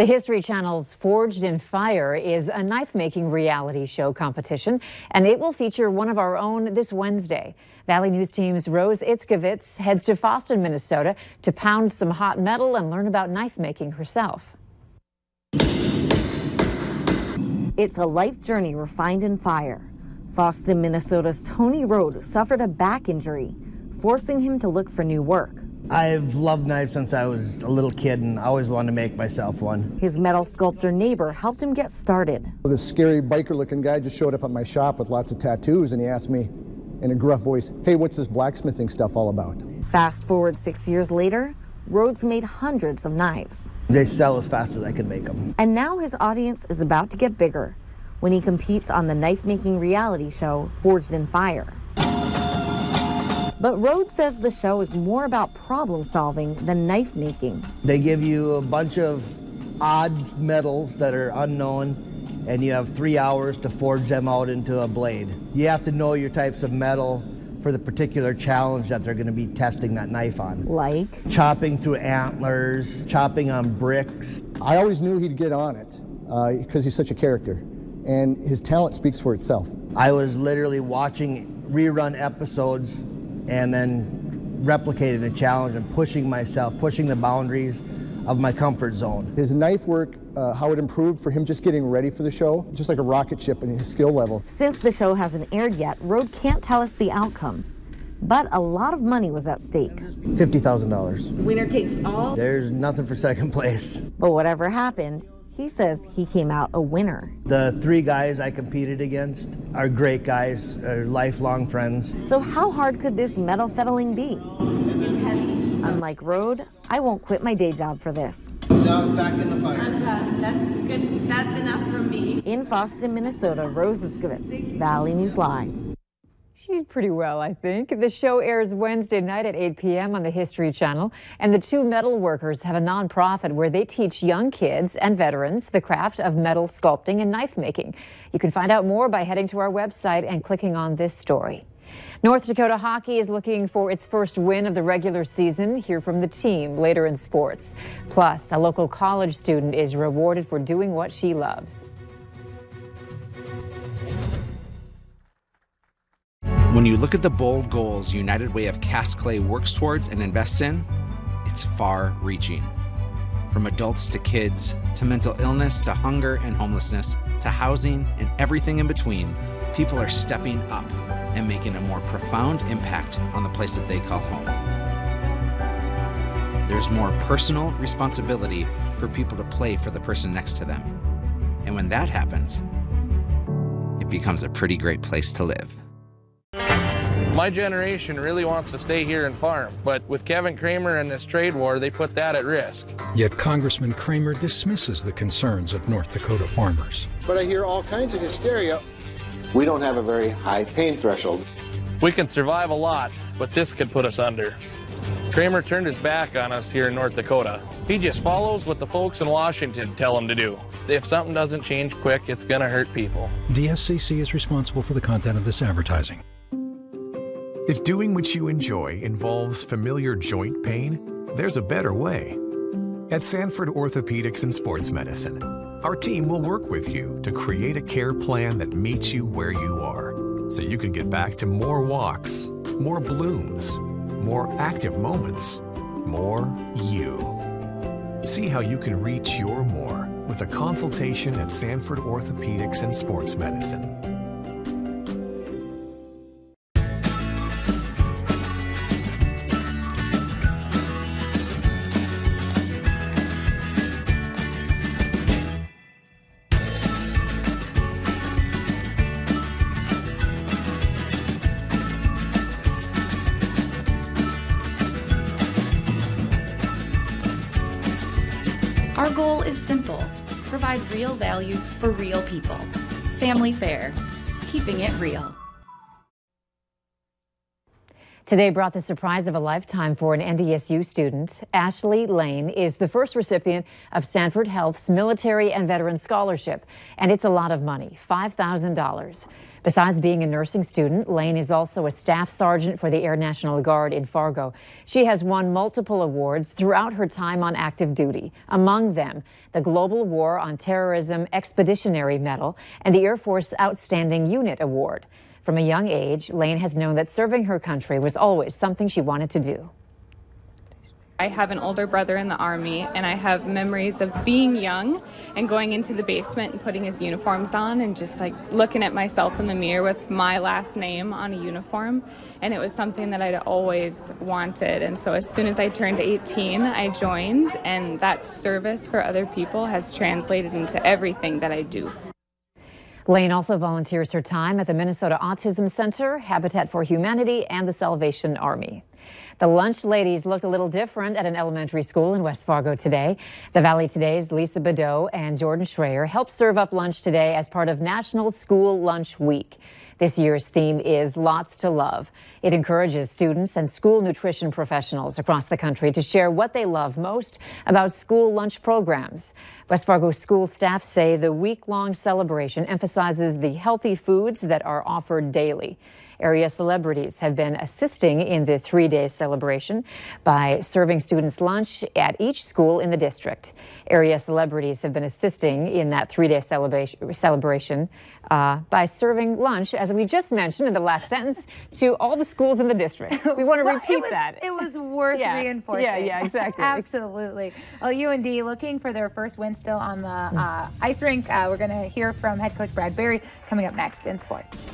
The History Channel's Forged in Fire is a knife-making reality show competition, and it will feature one of our own this Wednesday. Valley News Team's Rose Itzkovitz heads to Fosston, Minnesota to pound some hot metal and learn about knife-making herself. It's a life journey refined in fire. Fosston, Minnesota's Tony Rode suffered a back injury, forcing him to look for new work. I've loved knives since I was a little kid and I always wanted to make myself one. His metal sculptor neighbor helped him get started. This scary biker-looking guy just showed up at my shop with lots of tattoos, and he asked me in a gruff voice, "Hey, what's this blacksmithing stuff all about?" Fast forward 6 years later, Rhodes made hundreds of knives. They sell as fast as I could make them. And now his audience is about to get bigger when he competes on the knife-making reality show Forged in Fire. But Rhodes says the show is more about problem solving than knife making. They give you a bunch of odd metals that are unknown, and you have 3 hours to forge them out into a blade. You have to know your types of metal for the particular challenge that they're going to be testing that knife on. Like? Chopping through antlers, chopping on bricks. I always knew he'd get on it because he's such a character, and his talent speaks for itself. I was literally watching rerun episodes and then replicating the challenge and pushing myself, pushing the boundaries of my comfort zone. His knife work, how it improved for him just getting ready for the show, just like a rocket ship in his skill level. Since the show hasn't aired yet, Rode can't tell us the outcome. But a lot of money was at stake. $50,000. Winner takes all? There's nothing for second place. But whatever happened, he says he came out a winner. The 3 guys I competed against are great guys, are lifelong friends. So how hard could this metal fettling be? It's heavy. Unlike Rode, I won't quit my day job for this. Now it's back in the fire. I'm done. That's good. That's enough for me. In Fosston, Minnesota, Rose Itzkovitz, Valley News Live. She did pretty well, I think. The show airs Wednesday night at 8 p.m. on the History Channel, and the 2 metal workers have a nonprofit where they teach young kids and veterans the craft of metal sculpting and knife making. You can find out more by heading to our website and clicking on this story. North Dakota hockey is looking for its first win of the regular season. Hear from the team later in sports. Plus, a local college student is rewarded for doing what she loves. When you look at the bold goals United Way of Cast Clay works towards and invests in, it's far-reaching. From adults to kids, to mental illness, to hunger and homelessness, to housing and everything in between, people are stepping up and making a more profound impact on the place that they call home. There's more personal responsibility for people to play for the person next to them. And when that happens, it becomes a pretty great place to live. My generation really wants to stay here and farm, but with Kevin Cramer and this trade war, they put that at risk. Yet Congressman Cramer dismisses the concerns of North Dakota farmers. But I hear all kinds of hysteria. We don't have a very high pain threshold. We can survive a lot, but this could put us under. Cramer turned his back on us here in North Dakota. He just follows what the folks in Washington tell him to do. If something doesn't change quick, it's gonna hurt people. The SCC is responsible for the content of this advertising. If doing what you enjoy involves familiar joint pain, there's a better way. At Sanford Orthopedics and Sports Medicine, our team will work with you to create a care plan that meets you where you are, so you can get back to more walks, more blooms, more active moments, more you. See how you can reach your more with a consultation at Sanford Orthopedics and Sports Medicine. Our goal is simple: provide real values for real people. Family Fare, keeping it real. Today brought the surprise of a lifetime for an NDSU student. Ashley Lane is the first recipient of Sanford Health's Military and Veteran Scholarship, and it's a lot of money, $5,000. Besides being a nursing student, Lane is also a staff sergeant for the Air National Guard in Fargo. She has won multiple awards throughout her time on active duty, among them the Global War on Terrorism Expeditionary Medal and the Air Force Outstanding Unit Award. From a young age, Lane has known that serving her country was always something she wanted to do. I have an older brother in the Army, and I have memories of being young and going into the basement and putting his uniforms on and just like looking at myself in the mirror with my last name on a uniform. And it was something that I'd always wanted. And so as soon as I turned 18, I joined, and that service for other people has translated into everything that I do. Lane also volunteers her time at the Minnesota Autism Center, Habitat for Humanity, and the Salvation Army. The lunch ladies looked a little different at an elementary school in West Fargo today. The Valley Today's Lisa Badeau and Jordan Schreier helped serve up lunch today as part of National School Lunch Week. This year's theme is Lots to Love. It encourages students and school nutrition professionals across the country to share what they love most about school lunch programs. West Fargo school staff say the week-long celebration emphasizes the healthy foods that are offered daily. Area celebrities have been assisting in the three-day celebration by serving students lunch at each school in the district. Area celebrities have been assisting in that three-day celebration by serving lunch, as we just mentioned in the last sentence, to all the schools in the district. We want to repeat that. It was worth reinforcing. Yeah, exactly. Absolutely. Well, UND looking for their first win still on the ice rink. We're going to hear from head coach Brad Berry coming up next in sports.